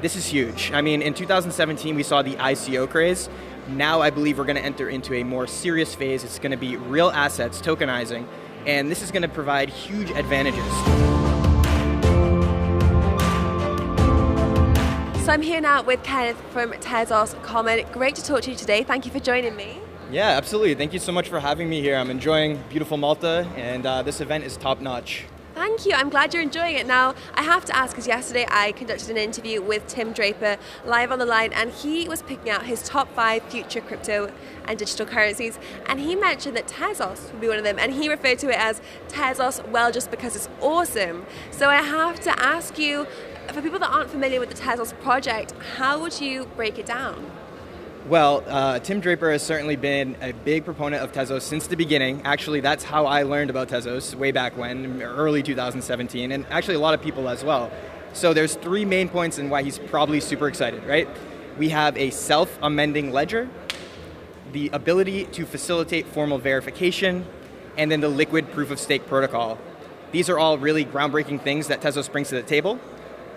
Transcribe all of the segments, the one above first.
This is huge. I mean, in 2017, we saw the ICO craze. Now I believe we're going to enter into a more serious phase. It's going to be real assets, tokenizing, and this is going to provide huge advantages. So I'm here now with Kenneth from Tezos Common. Great to talk to you today. Thank you for joining me. Yeah, absolutely. Thank you so much for having me here. I'm enjoying beautiful Malta, and this event is top-notch. Thank you. I'm glad you're enjoying it. Now, I have to ask, because yesterday I conducted an interview with Tim Draper live on the line, and he was picking out his top 5 future crypto and digital currencies, and he mentioned that Tezos would be one of them, and he referred to it as Tezos, well, just because it's awesome. So I have to ask you, for people that aren't familiar with the Tezos project, how would you break it down? Well, Tim Draper has certainly been a big proponent of Tezos since the beginning. Actually, that's how I learned about Tezos way back when, early 2017, and actually a lot of people as well. So there's 3 main points in why he's probably super excited, right? We have a self-amending ledger, the ability to facilitate formal verification, and then the liquid proof-of-stake protocol. These are all really groundbreaking things that Tezos brings to the table.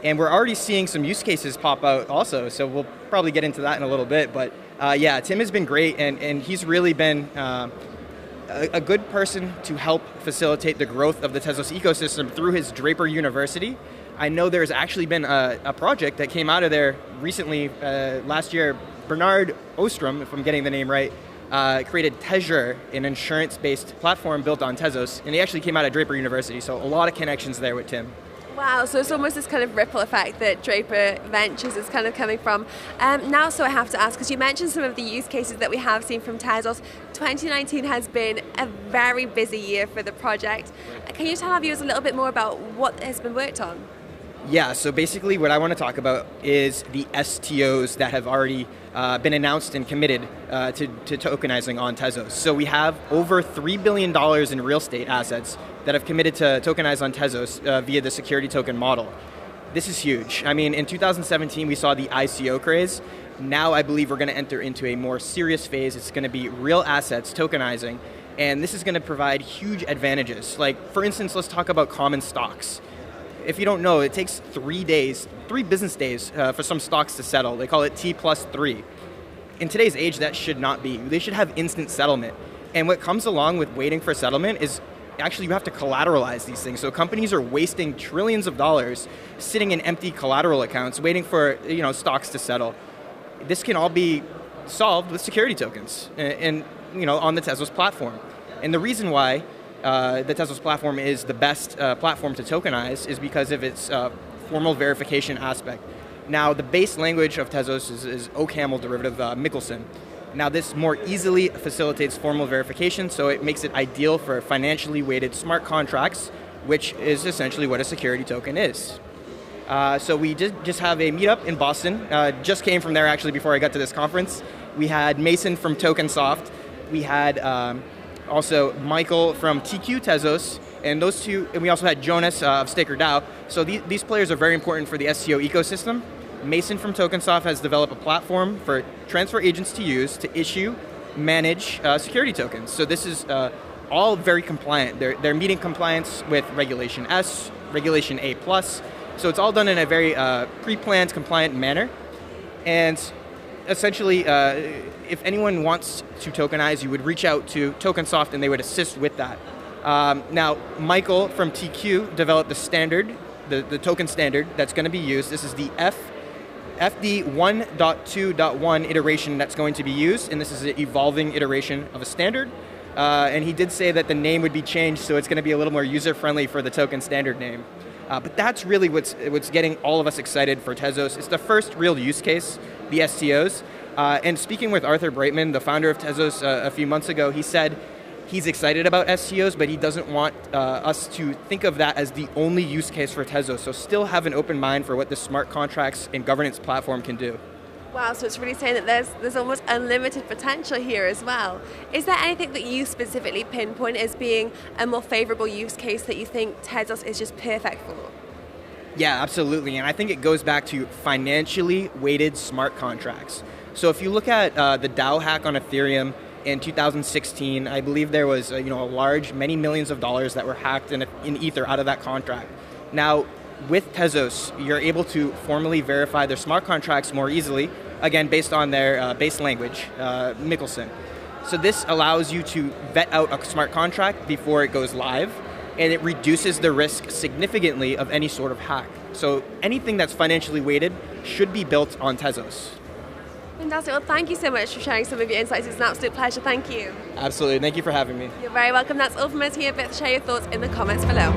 And we're already seeing some use cases pop out also, so we'll probably get into that in a little bit. But yeah, Tim has been great, and he's really been a good person to help facilitate the growth of the Tezos ecosystem through his Draper University. I know there's actually been a project that came out of there recently, last year. Bernard Ostrom, if I'm getting the name right, created Tezos, an insurance-based platform built on Tezos, and he actually came out of Draper University, so a lot of connections there with Tim. Wow, so it's almost this kind of ripple effect that Draper Ventures is kind of coming from. Now, so I have to ask, because you mentioned some of the use cases that we have seen from Tezos. 2019 has been a very busy year for the project. Can you tell our viewers a little bit more about what has been worked on? Yeah, so basically what I want to talk about is the STOs that have already been announced and committed to tokenizing on Tezos. So we have over $3 billion in real estate assets that have committed to tokenize on Tezos via the security token model. This is huge. I mean, in 2017, we saw the ICO craze. Now I believe we're going to enter into a more serious phase. It's going to be real assets, tokenizing, and this is going to provide huge advantages. Like, for instance, let's talk about common stocks. If you don't know, it takes 3 business days for some stocks to settle. They call it T+3. In today's age, that should not be. They should have instant settlement. And what comes along with waiting for settlement is actually you have to collateralize these things. So companies are wasting trillions of dollars sitting in empty collateral accounts waiting for stocks to settle. This can all be solved with security tokens and on the Tezos platform. And the reason why the Tezos platform is the best platform to tokenize is because of its formal verification aspect. Now, the base language of Tezos is OCaml derivative Michelson. Now, this more easily facilitates formal verification, so it makes it ideal for financially weighted smart contracts, which is essentially what a security token is. So we did just have a meetup in Boston. Just came from there actually before I got to this conference. We had Mason from TokenSoft. We had also Michael from TQ Tezos, and those two, and we also had Jonas of StakerDAO. So these players are very important for the STO ecosystem. Mason from TokenSoft has developed a platform for transfer agents to use to issue, manage security tokens. So this is all very compliant. They're meeting compliance with Regulation S, Regulation A+. So it's all done in a very pre-planned, compliant manner. And essentially, if anyone wants to tokenize, you would reach out to TokenSoft and they would assist with that. Now, Michael from TQ developed the standard, the token standard that's going to be used. This is the FD 1.2.1 iteration that's going to be used, and this is an evolving iteration of a standard. And he did say that the name would be changed, so it's going to be a little more user-friendly for the token standard name. But that's really what's getting all of us excited for Tezos. It's the first real use case, the STOs. And speaking with Arthur Breitman, the founder of Tezos, a few months ago, he said he's excited about STOs, but he doesn't want us to think of that as the only use case for Tezos. So still have an open mind for what the smart contracts and governance platform can do. Wow, so it's really saying that there's almost unlimited potential here as well. Is there anything that you specifically pinpoint as being a more favorable use case that you think Tezos is just perfect for? Yeah, absolutely. And I think it goes back to financially weighted smart contracts. So if you look at the DAO hack on Ethereum in 2016, I believe there was a large, many millions of dollars that were hacked in Ether out of that contract. Now, with Tezos, you're able to formally verify their smart contracts more easily, again, based on their base language, Michelson. So this allows you to vet out a smart contract before it goes live, and it reduces the risk significantly of any sort of hack. So anything that's financially weighted should be built on Tezos. Fantastic. Well, thank you so much for sharing some of your insights. It's an absolute pleasure. Thank you. Absolutely. Thank you for having me. You're very welcome. That's all from us here. But share your thoughts in the comments below.